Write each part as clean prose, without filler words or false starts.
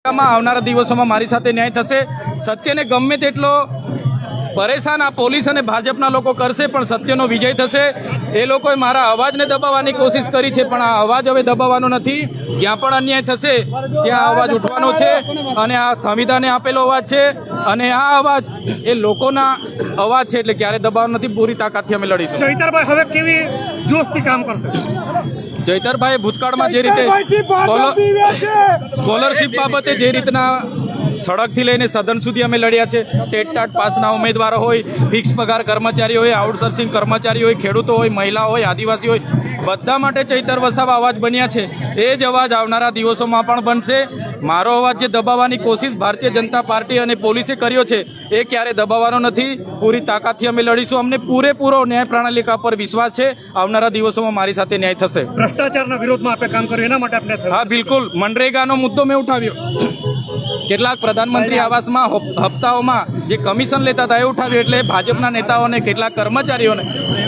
આવનારા દિવસોમાં મારી સાથે ન્યાય થશે। સત્યને ગમે તેટલો પરેશાન આ પોલીસ અને ભાજપના લોકો કરશે પણ સત્યનો વિજય થશે। એ લોકોએ મારા અવાજને દબાવવાની કોશિશ કરી છે પણ આ અવાજ હવે દબાવવાનો નથી। જ્યાં પણ અન્યાય થશે ત્યાં અવાજ ઉઠવાનો છે અને આ સંવિધાને આપેલો અવાજ છે અને આ અવાજ એ લોકોના અવાજ છે એટલે ક્યારે દબાવવાનો નથી। પૂરી તાકાતથી અમે લડીશું। ચૈતરભાઈ હવે કેવી જોશથી કામ કરશે? ચૈતરભાઈ ભૂતકાળમાં જે રીતે સ્કોલરશિપ બાબતે જે રીતના સડકથી લઈને સદન સુધી અમે લડ્યા છે, ટેટ પાસના ઉમેદવારો હોય, ફિક્સ પગાર કર્મચારી હોય, આઉટસોર્સિંગ કર્મચારી હોય, ખેડૂતો હોય, મહિલા હોય, આદિવાસી હોય, બધા માટે ચૈતર વસાવા અવાજ બન્યા છે। એ જ અવાજ આવનારા દિવસોમાં પણ બનશે। મારો અવાજ જે દબાવવાની કોશિશ ભારતીય જનતા પાર્ટી અને પોલીસે કર્યો છે એ ક્યારે દબાવવાનો નથી। પૂરી તાકાતથી અમે લડીશું। અમને પૂરેપૂરો ન્યાય પ્રણાલિકા પર વિશ્વાસ છે। આવનારા દિવસોમાં મારી સાથે ન્યાય થશે। ભ્રષ્ટાચારના વિરોધમાં આપણે કામ કર્યું, એના માટે આપણે હા બિલકુલ, મનરેગાનો મુદ્દો મેં ઉઠાવ્યો। કેટલાક પ્રધાનમંત્રી આવાસમાં હપ્તાઓમાં જે કમિશન લેતા હતા એ ઉઠાવ્યું એટલે ભાજપના નેતાઓને, કેટલાક કર્મચારીઓને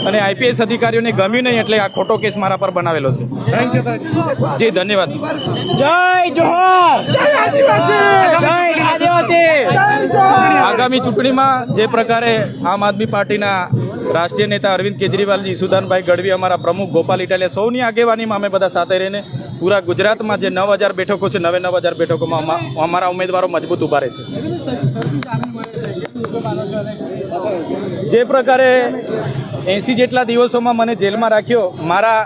અને આઈપીએસ અધિકારીઓને ગમ્યું નહીં એટલે આ ખોટો કેસ મારા પર બનાવેલો છે। જી ધન્યવાદ। જય જોહર, જય આદિવાસી। આગામી ચૂંટણીમાં જે પ્રકારે આમ આદમી પાર્ટીના રાષ્ટ્રીય નેતા અરવિંદ કેજરીવાલજી, સુદાનભાઈ ગઢવી, અમારા પ્રમુખ ગોપાલ ઇટાલિયા, સૌની આગેવાનીમાં અમે બધા સાથે રહીને પૂરા ગુજરાતમાં જે 9000 બેઠકો છે, 9000 બેઠકોમાં અમારા ઉમેદવારો મજબૂત ઉભા રહેશે। જે પ્રકારે 80 જેટલા દિવસોમાં મને જેલમાં રાખ્યો, મારા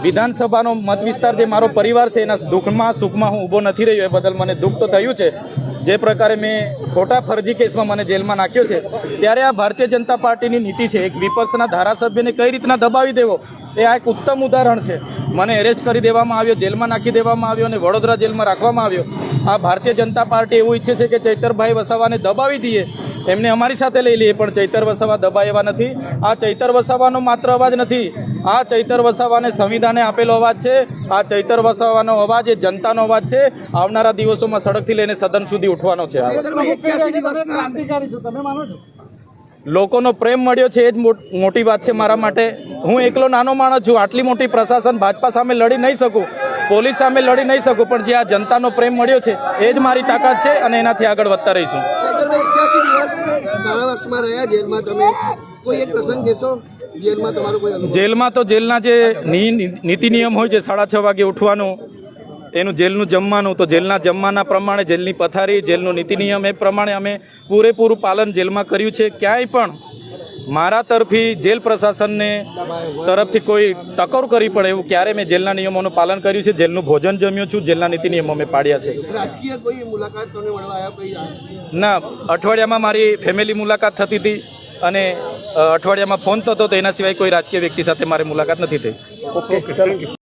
વિધાનસભાનો મત વિસ્તાર જે મારો પરિવાર છે એના દુઃખમાં સુખમાં હું ઊભો નથી રહ્યો, એ બદલ મને દુઃખ તો થયું છે। જે પ્રકારે મેં ખોટા ફરજી કેસમાં મને જેલમાં નાખ્યો છે ત્યારે આ ભારતીય જનતા પાર્ટીની નીતિ છે। એક વિપક્ષના ધારાસભ્યને કઈ રીતના દબાવી દેવો એ આ એક ઉત્તમ ઉદાહરણ છે। મને એરેસ્ટ કરી દેવામાં આવ્યો, જેલમાં નાખી દેવામાં આવ્યો અને વડોદરા જેલમાં રાખવામાં આવ્યો। આ ભારતીય જનતા પાર્ટી એવું ઈચ્છે છે કે ચૈતરભાઈ વસાવાને દબાવી દઈએ, એમને અમારી સાથે લઈ લઈએ, પણ ચૈતર વસાવા દબાય એવા નથી। આ ચૈતર વસાવાનો માત્ર અવાજ નથી, આ ચૈતર વસાવાને સંવિધાને આપેલો અવાજ છે। આ ચૈતર વસાવાનો અવાજ એ જનતાનો અવાજ છે। આવનારા દિવસોમાં સડકથી લઈને સદન સુધી ઉઠવાનો છે। લોકોનો પ્રેમ મળ્યો છે એ જ મોટી વાત છે મારા માટે। હું એકલો નાનો માણસ છું, આટલી મોટી પ્રશાસન ભાજપા સામે લડી નહીં શકું, પોલીસ સામે લડી નહીં શકું, પણ જે આ જનતાનો પ્રેમ મળ્યો છે એ જ મારી તાકાત છે અને એનાથી આગળ વધતા રહીશું। જેલમાં તો જેલના જે નીતિ નિયમ હોય છે, 6:30 વાગે ઉઠવાનું, એનું જેલનું જમવાનું, તો જેલના જમવાના પ્રમાણે, જેલની પથારી, જેલનું નીતિ નિયમ એ પ્રમાણે અમે પૂરેપૂરું પાલન જેલમાં કર્યું છે। ક્યાંય પણ મારા તરફી જેલ પ્રશાસનને તરફથી કોઈ ટકોર કરવી પડે એવું ક્યારે મેં જેલના નિયમોનું પાલન કર્યું છે। જેલનું ભોજન જમ્યું છું, જેલના નીતિ નિયમો મેં પાડ્યા છે। રાજકીય કોઈ મુલાકાત તમને મળવા આવ્યા? ના, અઠવાડિયામાં મારી ફેમિલી મુલાકાત થતી હતી અને અઠવાડિયામાં ફોન થતો તો, એના સિવાય કોઈ રાજકીય વ્યક્તિ સાથે મારી મુલાકાત નથી થઈ। ઓકે, ચાલો।